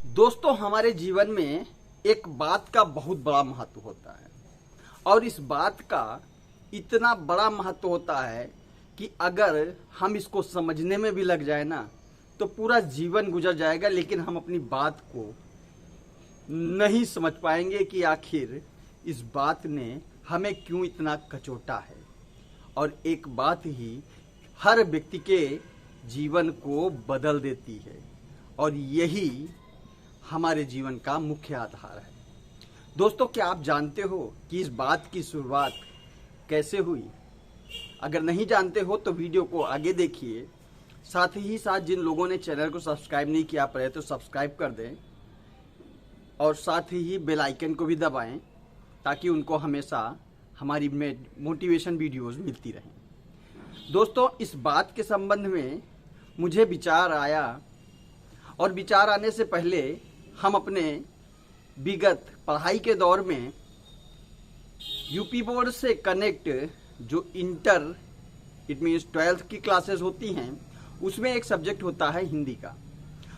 दोस्तों, हमारे जीवन में एक बात का बहुत बड़ा महत्व होता है और इस बात का इतना बड़ा महत्व होता है कि अगर हम इसको समझने में भी लग जाए ना तो पूरा जीवन गुजर जाएगा, लेकिन हम अपनी बात को नहीं समझ पाएंगे कि आखिर इस बात ने हमें क्यों इतना कचोटा है। और एक बात ही हर व्यक्ति के जीवन को बदल देती है और यही हमारे जीवन का मुख्य आधार है। दोस्तों, क्या आप जानते हो कि इस बात की शुरुआत कैसे हुई? अगर नहीं जानते हो तो वीडियो को आगे देखिए। साथ ही साथ जिन लोगों ने चैनल को सब्सक्राइब नहीं किया पड़े तो सब्सक्राइब कर दें और साथ ही बेल आइकन को भी दबाएं ताकि उनको हमेशा हमारी मोटिवेशन वीडियोस मिलती रहें। दोस्तों, इस बात के संबंध में मुझे विचार आया और विचार आने से पहले हम अपने विगत पढ़ाई के दौर में यूपी बोर्ड से कनेक्ट जो इंटर इट मीन्स 12th की क्लासेस होती हैं उसमें एक सब्जेक्ट होता है हिंदी का।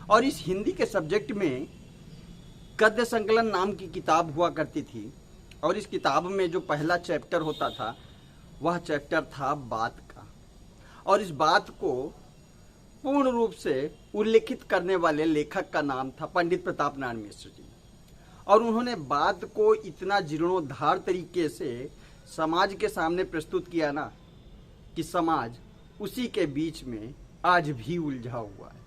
और इस हिंदी के सब्जेक्ट में गद्य संकलन नाम की किताब हुआ करती थी और इस किताब में जो पहला चैप्टर होता था वह चैप्टर था बात का। और इस बात को पूर्ण रूप से उल्लेखित करने वाले लेखक का नाम था पंडित प्रताप नारायण मिश्र जी। और उन्होंने बात को इतना जीर्णोद्धार तरीके से समाज के सामने प्रस्तुत किया ना कि समाज उसी के बीच में आज भी उलझा हुआ है।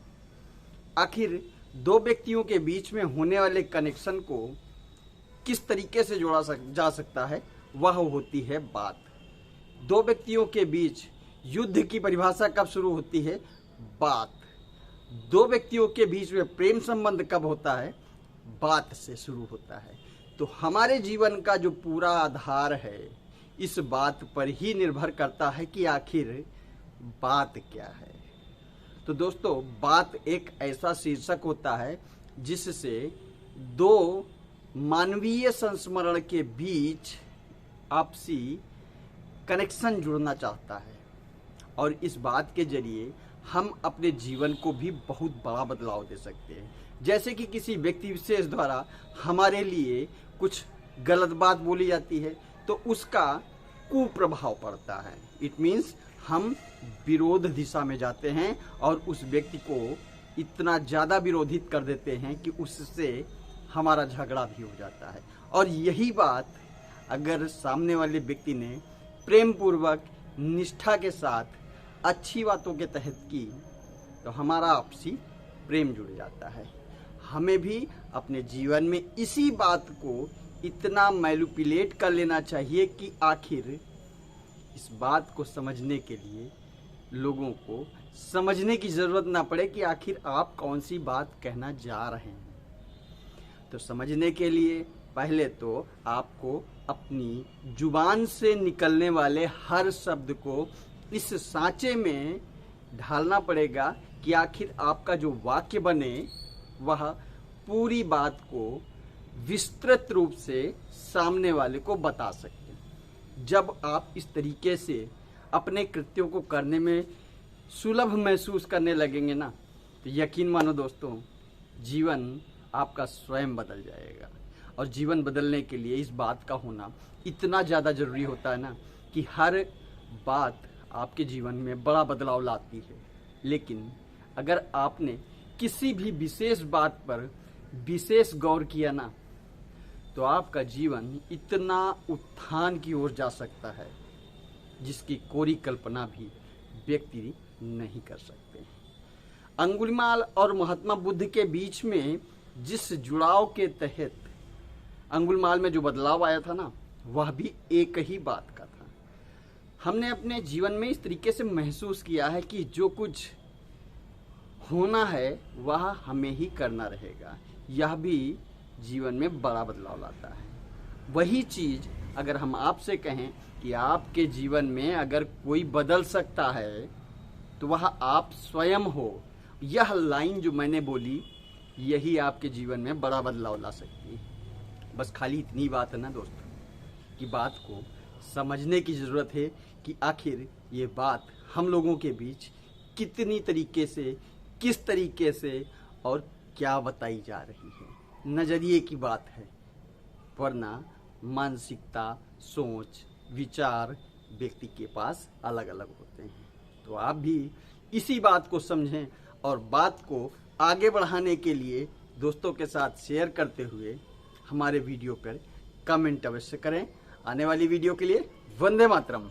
आखिर दो व्यक्तियों के बीच में होने वाले कनेक्शन को किस तरीके से जोड़ा जा सकता है, वह होती है बात। दो व्यक्तियों के बीच युद्ध की परिभाषा कब शुरू होती है? बात। दो व्यक्तियों के बीच में प्रेम संबंध कब होता है? बात से शुरू होता है। तो हमारे जीवन का जो पूरा आधार है इस बात पर ही निर्भर करता है कि आखिर बात क्या है। तो दोस्तों, बात एक ऐसा शीर्षक होता है जिससे दो मानवीय संस्मरण के बीच आपसी कनेक्शन जुड़ना चाहता है और इस बात के जरिए हम अपने जीवन को भी बहुत बड़ा बदलाव दे सकते हैं। जैसे कि किसी व्यक्ति विशेष द्वारा हमारे लिए कुछ गलत बात बोली जाती है तो उसका कुप्रभाव पड़ता है। इट मीन्स हम विरोध दिशा में जाते हैं और उस व्यक्ति को इतना ज़्यादा विरोधित कर देते हैं कि उससे हमारा झगड़ा भी हो जाता है। और यही बात अगर सामने वाले व्यक्ति ने प्रेम पूर्वक निष्ठा के साथ अच्छी बातों के तहत की तो हमारा आपसी प्रेम जुड़ जाता है। हमें भी अपने जीवन में इसी बात को इतना मैनिपुलेट कर लेना चाहिए कि आखिर इस बात को समझने के लिए लोगों को समझने की ज़रूरत ना पड़े कि आखिर आप कौन सी बात कहना जा रहे हैं। तो समझने के लिए पहले तो आपको अपनी जुबान से निकलने वाले हर शब्द को इस सांचे में ढालना पड़ेगा कि आखिर आपका जो वाक्य बने वह पूरी बात को विस्तृत रूप से सामने वाले को बता सके। जब आप इस तरीके से अपने कृत्यों को करने में सुलभ महसूस करने लगेंगे ना तो यकीन मानो दोस्तों, जीवन आपका स्वयं बदल जाएगा। और जीवन बदलने के लिए इस बात का होना इतना ज़्यादा ज़रूरी होता है ना कि हर बात आपके जीवन में बड़ा बदलाव लाती है। लेकिन अगर आपने किसी भी विशेष बात पर विशेष गौर किया ना तो आपका जीवन इतना उत्थान की ओर जा सकता है जिसकी कोरी कल्पना भी व्यक्ति नहीं कर सकते। अंगुलीमाल और महात्मा बुद्ध के बीच में जिस जुड़ाव के तहत अंगुलीमाल में जो बदलाव आया था ना वह भी एक ही बात का था। हमने अपने जीवन में इस तरीके से महसूस किया है कि जो कुछ होना है वह हमें ही करना रहेगा। यह भी जीवन में बड़ा बदलाव लाता है। वही चीज़ अगर हम आपसे कहें कि आपके जीवन में अगर कोई बदल सकता है तो वह आप स्वयं हो, यह लाइन जो मैंने बोली यही आपके जीवन में बड़ा बदलाव ला सकती है। बस खाली इतनी बात है ना दोस्तों कि बात को समझने की ज़रूरत है कि आखिर ये बात हम लोगों के बीच कितनी तरीके से, किस तरीके से और क्या बताई जा रही है, नजरिए की बात है, वरना मानसिकता, सोच, विचार व्यक्ति के पास अलग अलग होते हैं। तो आप भी इसी बात को समझें और बात को आगे बढ़ाने के लिए दोस्तों के साथ शेयर करते हुए हमारे वीडियो पर कमेंट अवश्य करें। आने वाली वीडियो के लिए वंदे मातरम।